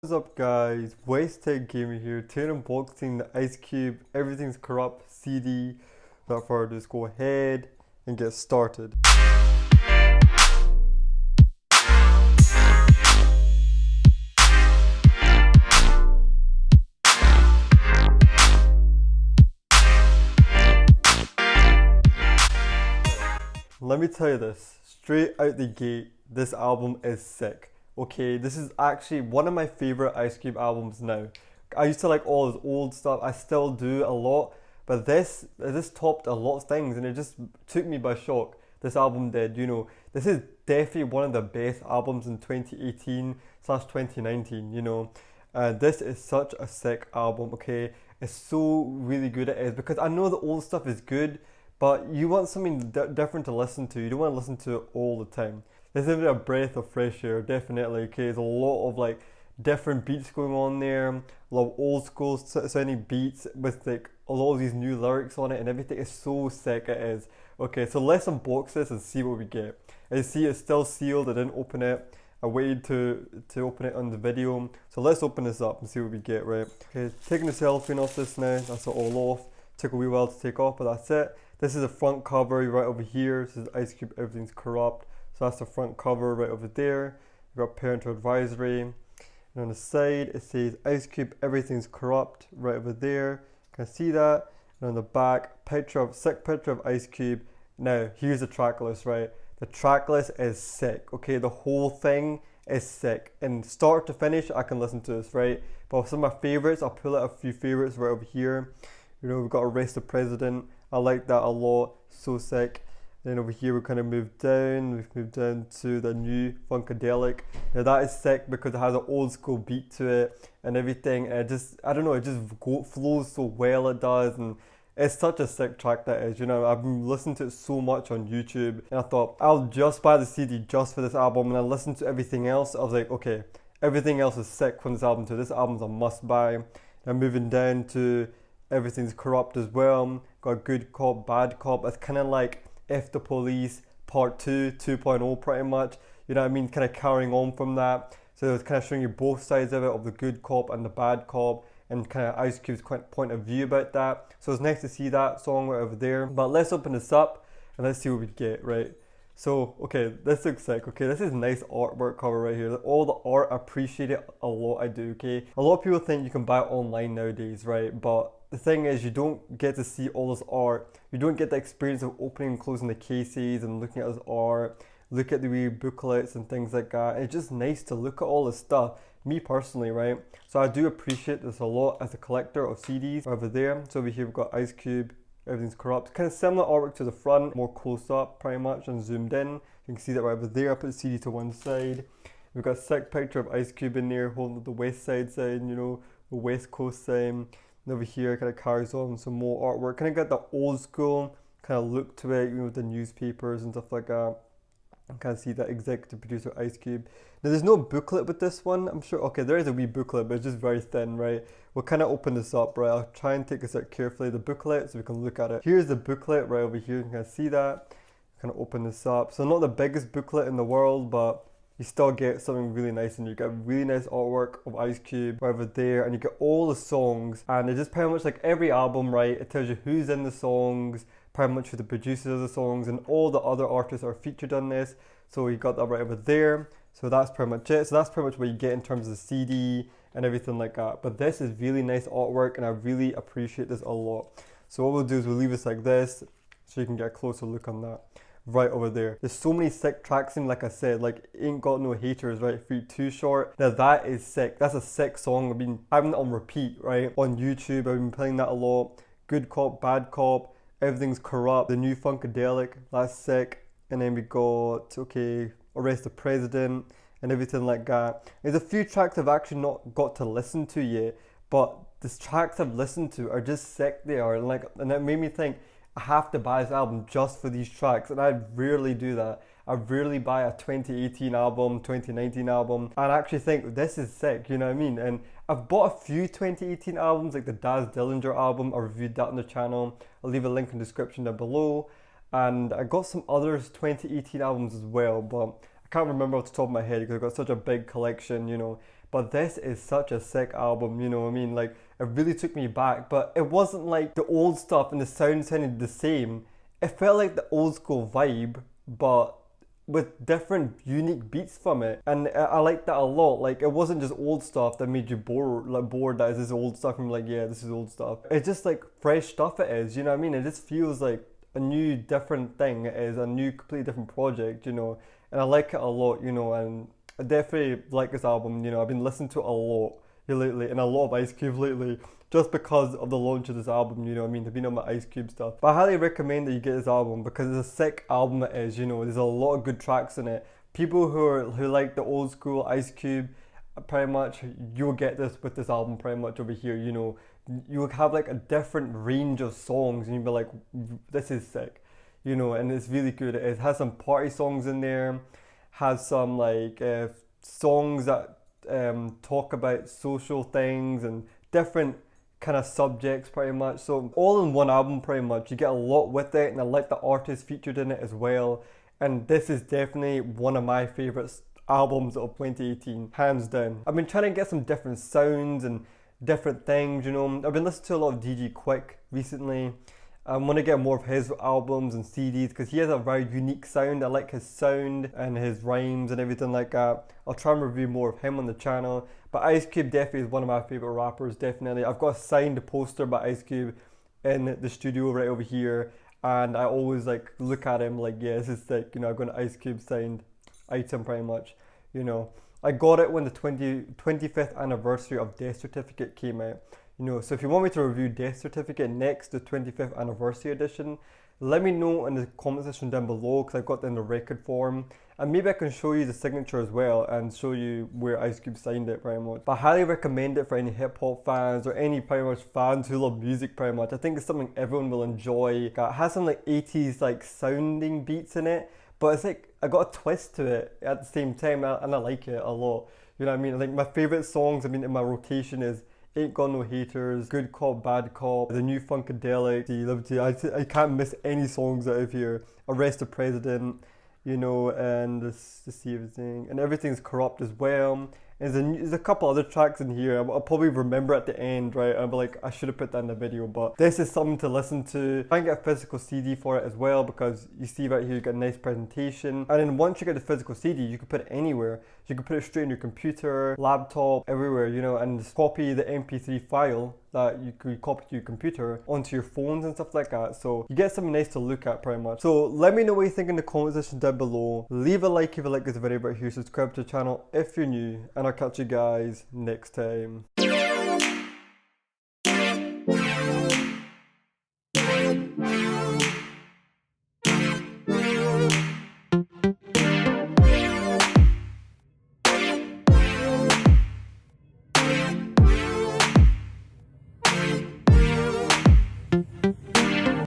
What's up guys, Waste Tech Gamer here, today unboxing the Ice Cube Everything's Corrupt CD. Without further ado, just go ahead and get started. Let me tell you this, straight out the gate, this album is sick. Okay, this is actually one of my favorite Ice Cube albums now. I used to like all his old stuff, I still do a lot, but this topped a lot of things and it just took me by shock. This album did, you know. This is definitely one of the best albums in 2018/2019, you know. This is such a sick album, okay? It's so really good it is, because I know the old stuff is good, but you want something different to listen to. You don't want to listen to it all the time. This is a breath of fresh air, definitely. Okay, there's a lot of like different beats going on there, a lot of old school sounding beats with like a lot of these new lyrics on it, and everything is so sick it is. Okay, so let's unbox this and see what we get. As you see, it's still sealed. I didn't open it. I waited to open it on the video. So let's open this up and see what we get, right? Okay, taking the cellophane off this now. That's it all off. Took a wee while to take off, but that's it. This is the front cover right over here. This is Ice Cube Everything's Corrupt. So that's the front cover right over there. We've got parental advisory. And on the side it says Ice Cube Everything's Corrupt right over there. Can I see that? And on the back, sick picture of Ice Cube. Now here's the track list, right? The track list is sick. Okay, the whole thing is sick. And start to finish I can listen to this, right? But some of my favorites, I'll pull out a few favorites right over here. You know, we've got Arrest the President. I like that a lot, so sick. Then over here we kind of moved down. We've moved down to the new Funkadelic. Now that is sick because it has an old school beat to it and everything. And I don't know, it just flows so well, it does. And it's such a sick track that is, you know. I've been listening to it so much on YouTube, and I thought I'll just buy the CD just for this album. And I listened to everything else. I was like, okay, everything else is sick from this album too. This album's a must buy. Now moving down to Everything's Corrupt as well. Got Good Cop, Bad Cop. It's kind of like F the Police Part 2, 2.0 pretty much. You know what I mean? Kind of carrying on from that. So it's kind of showing you both sides of it, of the good cop and the bad cop, and kind of Ice Cube's point of view about that. So it's nice to see that song right over there. But let's open this up and let's see what we get, right? So, okay, this looks sick. Okay, this is nice artwork cover right here. All the art, I appreciate it a lot, I do, okay? A lot of people think you can buy it online nowadays, right? But the thing is, you don't get to see all this art. You don't get the experience of opening and closing the cases and looking at his art, look at the wee booklets and things like that. It's just nice to look at all this stuff, me personally, right? So I do appreciate this a lot as a collector of CDs over there. So over here we've got Ice Cube, Everything's Corrupt. Kind of similar artwork to the front, more close up pretty much and zoomed in. You can see that right over there. I put the CD to one side. We've got a sick picture of Ice Cube in there holding the West Side sign, you know, the West Coast sign. And over here kind of carries on some more artwork. Kind of got the old school kind of look to it, you know, with the newspapers and stuff like that. I can see that executive producer Ice Cube. Now there's no booklet with this one, I'm sure. Okay, there is a wee booklet, but it's just very thin, right? We'll kind of open this up, right? I'll try and take this out carefully, the booklet, so we can look at it. Here's the booklet right over here. You can kind of see that. Kind of open this up. So not the biggest booklet in the world, but you still get something really nice, and you get really nice artwork of Ice Cube right over there, and you get all the songs, and it's just pretty much like every album, right? It tells you who's in the songs, pretty much who the producers of the songs, and all the other artists are featured on this. So you got that right over there. So that's pretty much it. So that's pretty much what you get in terms of the CD and everything like that. But this is really nice artwork, and I really appreciate this a lot. So what we'll do is we'll leave this like this, so you can get a closer look on that. Right over there. There's so many sick tracks in, like I said, like Ain't Got No Haters, right? Free Too Short. Now that is sick. That's a sick song. I've been having it on repeat, right? On YouTube, I've been playing that a lot. Good Cop, Bad Cop, Everything's Corrupt, the new Funkadelic, that's sick. And then we got, okay, Arrest the President and everything like that. There's a few tracks I've actually not got to listen to yet, but the tracks I've listened to are just sick. They are, and that made me think, I have to buy this album just for these tracks, and I rarely do that. I rarely buy a 2018 album, 2019 album, and I actually think this is sick, you know what I mean? And I've bought a few 2018 albums, like the Daz Dillinger album. I reviewed that on the channel. I'll leave a link in the description down below. And I got some other 2018 albums as well, but I can't remember off the top of my head because I've got such a big collection, you know. But this is such a sick album, you know what I mean? Like, it really took me back, but it wasn't like the old stuff and the sound sounded the same. It felt like the old school vibe, but with different unique beats from it, and I like that a lot. Like, it wasn't just old stuff that made you bored that is this old stuff and you're like, yeah, this is old stuff. It's just like fresh stuff it is, you know what I mean? It just feels like a new different thing. It is a new completely different project, you know, and I like it a lot, you know, and I definitely like this album, you know. I've been listening to it a lot lately, and a lot of Ice Cube lately, just because of the launch of this album, you know what I mean? I've been on my Ice Cube stuff. But I highly recommend that you get this album because it's a sick album it is, you know. There's a lot of good tracks in it. People who like the old school Ice Cube, pretty much, you'll get this with this album pretty much over here, you know. You'll have like a different range of songs and you'll be like, this is sick, you know, and it's really good. It has some party songs in there, has some like songs that talk about social things and different kind of subjects pretty much. So all in one album pretty much. You get a lot with it, and I like the artists featured in it as well. And this is definitely one of my favourite albums of 2018, hands down. I've been trying to get some different sounds and different things, you know. I've been listening to a lot of DJ Quick recently. I want to get more of his albums and CDs because he has a very unique sound. I like his sound and his rhymes and everything like that. I'll try and review more of him on the channel. But Ice Cube definitely is one of my favourite rappers, definitely. I've got a signed poster by Ice Cube in the studio right over here. And I always like look at him like, yeah, this is sick. You know, I've got an Ice Cube signed item pretty much, you know. I got it when the 25th anniversary of Death Certificate came out. You know, so if you want me to review Death Certificate next, the 25th anniversary edition, let me know in the comment section down below because I've got that in the record form. And maybe I can show you the signature as well and show you where Ice Cube signed it pretty much. But I highly recommend it for any hip hop fans or any pretty much fans who love music pretty much. I think it's something everyone will enjoy. It has some like 80s like sounding beats in it, but it's like I got a twist to it at the same time and I like it a lot. You know what I mean? Like my favorite songs I mean in my rotation is Aint Got No Haters, Good Cop, Bad Cop, the new Funkadelic, Liberty. I can't miss any songs out of here. Arrest the President, you know, and let's see everything. And Everything's Corrupt as well. And there's a couple other tracks in here. I'll probably remember at the end, right? I'll be like, I should have put that in the video, but this is something to listen to. Try and get a physical CD for it as well because you see right here, you got a nice presentation. And then once you get the physical CD, you can put it anywhere. You can put it straight in your computer, laptop, everywhere, you know, and just copy the MP3 file that you could copy to your computer onto your phones and stuff like that. So you get something nice to look at pretty much. So let me know what you think in the comment section down below. Leave a like if you like this video right here. Subscribe to the channel if you're new. And I'll catch you guys next time.